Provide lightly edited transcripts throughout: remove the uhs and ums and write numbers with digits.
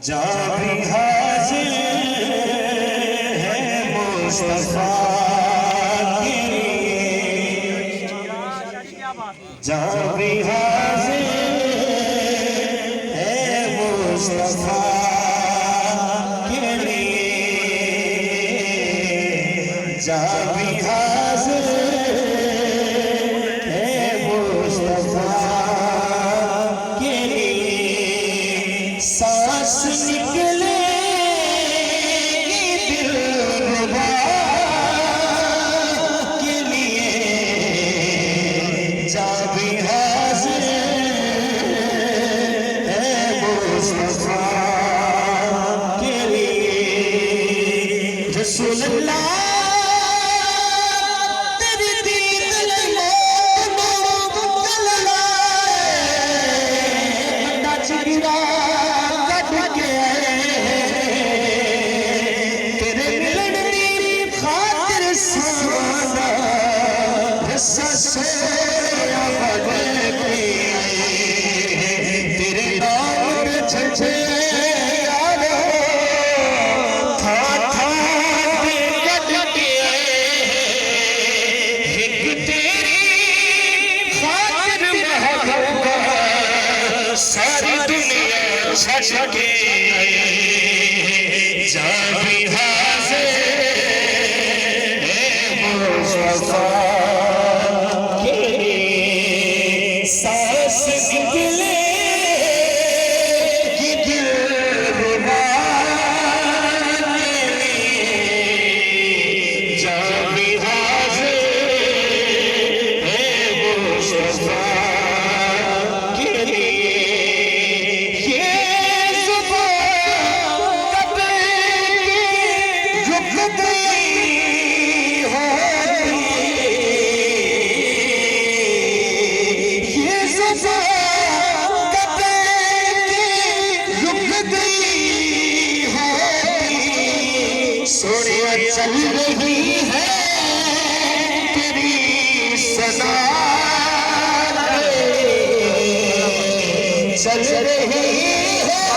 जा भी हाजिर है मुस्तफा के लिए, जा भी हाजिर है मुस्तफा के लिए, जा भी हाजिर है मुस्तफा के लिए। सांस निकलेगी दिलरुबा के लिए, जा भी हाजिर है मुस्तफा के लिए। रसूल अल्लाह तेरी दीद चिगिरा कट के तेरे मिलन दी खातिर सावना ससोया बदल के तेरे नाम छछे यारो था पे कट के एक तेरी खातिर महबूबा सारी दुनिया छड़ के जा भी हाजिर है मुस्तफा के लिए। सांस निकलेगी दिलरुबा के लिए, जा भी हाजिर है मुस्तफा के लिए। सोनिया चल रही है तेरी सदा, चल रही है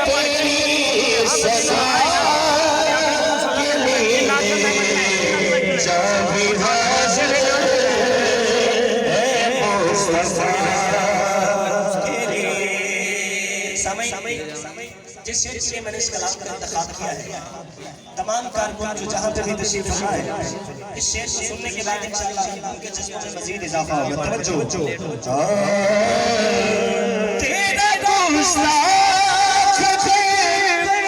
तेरी सदा के लिए, जा भी हाजिर है मुस्तफा के लिए। जिस शेर के लिए मैंने इस कलाम का इंतखाब किया है, तमाम कारकुन जो जहां पे भी तशरीफ फरमा है, इस शेर को सुनने के बाद इंशाअल्लाह उनके जज्बों में मजीद इजाफा होगा। तवज्जो। तेरा गुस्ताख के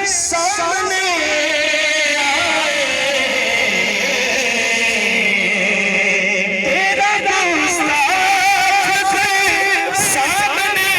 सामने आए, तेरा गुस्ताख के सामने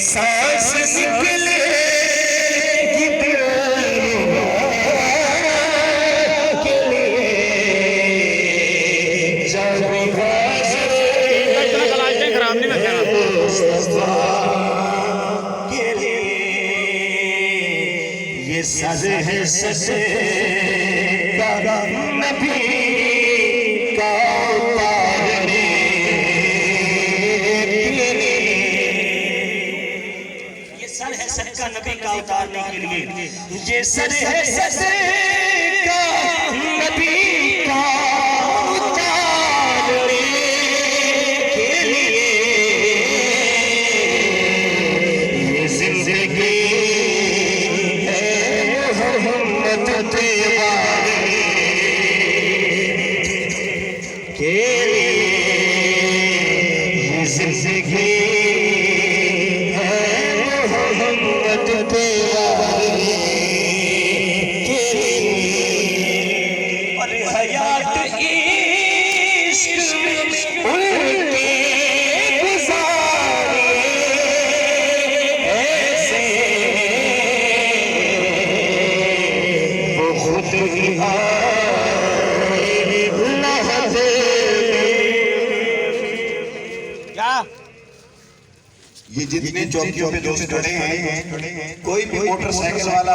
सांस निकलेगी दिलरुबा के लिए, जा भी हाजिर है मुस्तफा के लिए। ये सर है ससे का नबी का उतारने के लिए, सर का नबी का उतारने के लिए। ये सर है सर का नबी का उतारने के लिए, ये जिंदगी है मोहम्मद तेवारे के लिए, ये जिंदगी है मोहम्मद तेवारे उनके गुजारे ऐसे वो खुद ही लहज़े क्या ये जितने चौकियों पे दोस्त खड़े हैं, कोई भी मोटरसाइकिल वाला